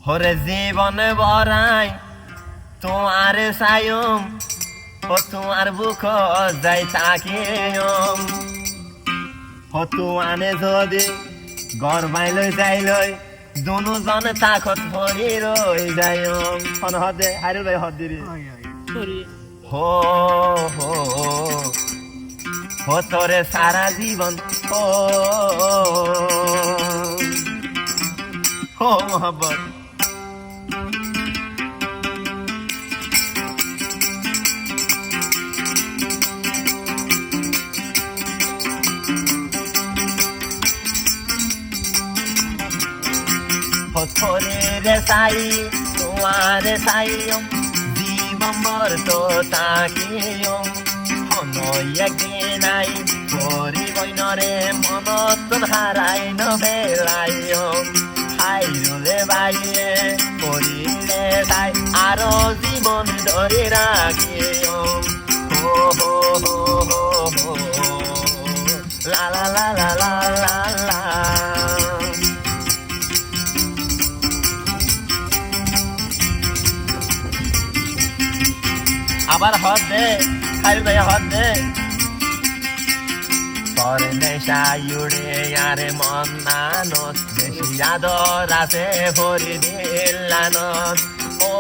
ওরে জীবন বরাই তোমার সায়ম ও তোমার বুক যাই তাকিয়ম ও তুয়ানে যদি গরবাই লই যাই লই দুজন তাকত ভরি রই যায়ম হন হদে হারিল ভাই হদ দিরি হো হো হো তোরে সারা জীবন ও হো মোহব্বত তোরে সাই তোমার সাইয়ম জীবম্বর তো তাকিয়ম হনয় একদিন আই করি বইনরে মনত হারাই নবেলাইয়ম হাইরুলে বাইয়ে করিলে তাই আরো জীবন ধরে রাখিয়ম হো হো হো হো হো লা লা লা লা লা লা লা আবার হদ দে খাইল ভাইয়া হদ দে তোর নেশায় উড়ে আরে মন নানত বেশি আদর আছে ভরি দিলানত ও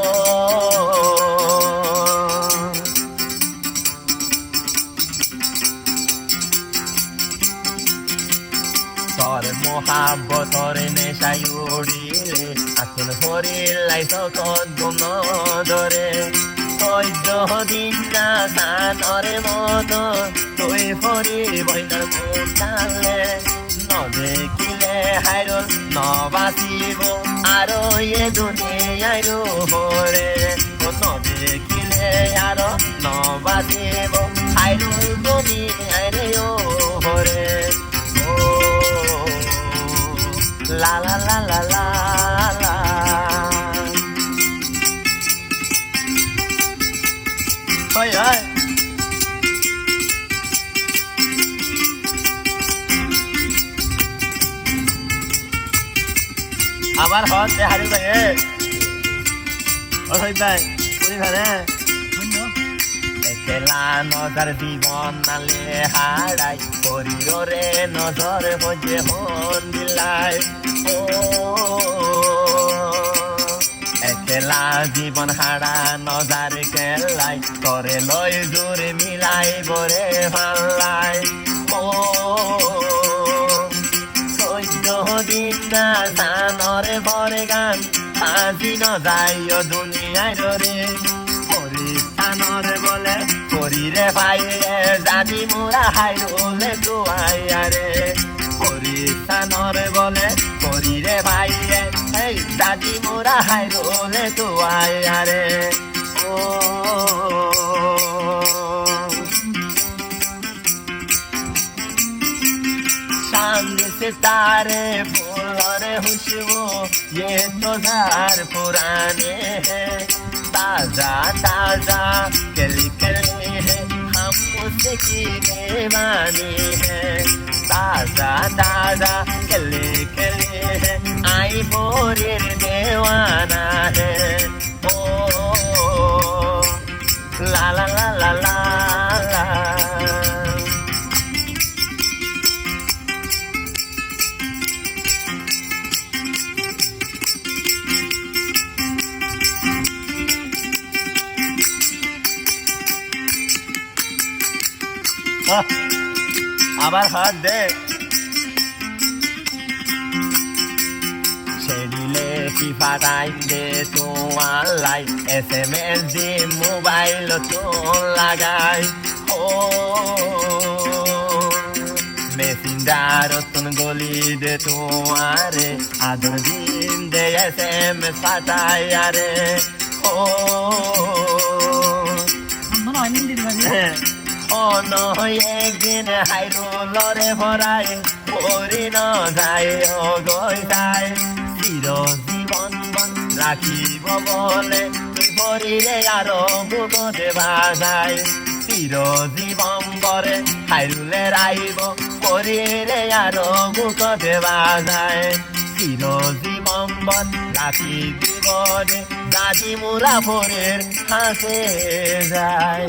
তোর মোহাব্বতর নেশায় উড়িলে আসল ভরিলাই সকল গুণ ধরে দিন না সানরে মতো তুই ভরি বইনার মন টানলে নদেখিলে হাইরল নবাসিব আরো এ দুনিয়ায় হরে নদেখিলে আরো নবাসিব হাইরল দুনিয়ায় রে হরে ও লা লা লা লা লা লা হয় হয় আবার হচ্ছে হারি ভাই ও ভাই ভাই কোনি ভারে একলা নজর জীবন নালে হারাই শরীরে নজর হজে হন দিলাই ও একলা জীবন হারা নজার কেলাই করে লই জোর মিলাই বরে ভালাই ও চৈদ্য দিন না জানরে ভরে গান আজি নযায় দুনিয়ায় রে হরিস্থানরে বলে করিরে ভাইরে জানি মোরা হাইরলে তোয়াইয়ারে হরিস্থানরে বলে করিরে ভাইরে এই দাদি মোরা হাইরলে তোয়াইয়ারে ও सामने से तारे फूलों खुशबू ये तो जार पुराने हैं ताजा ताजा कली कली है हम उसकी दीवानी है ताजा ताजा कली कली है आई बोरे दीवाना है ओ ला ला ला ला ला ला আবার হাত দে সেদিলে কি ফাটাই দে তোমার লাই SMS দি মোবাইল তো লাগাই ও মেসেঞ্জার তুন গলি দে তোমারে আদর দিন দে SMS ফাটাই আরে ও একদিন হাইরুলরে ভরাই পরি ন যায় গৈ যায় চিরজীবন বন রাখিব বলে তুই ভরিলে আরো বুক দেবা যায় চিরজীবন বরে হাইরুলে রাইব পরিলে আরো বুক দেবা যায় চিরজীবন মন রাখি জীবনে দাদি মুরা ভোরের হাসে যায়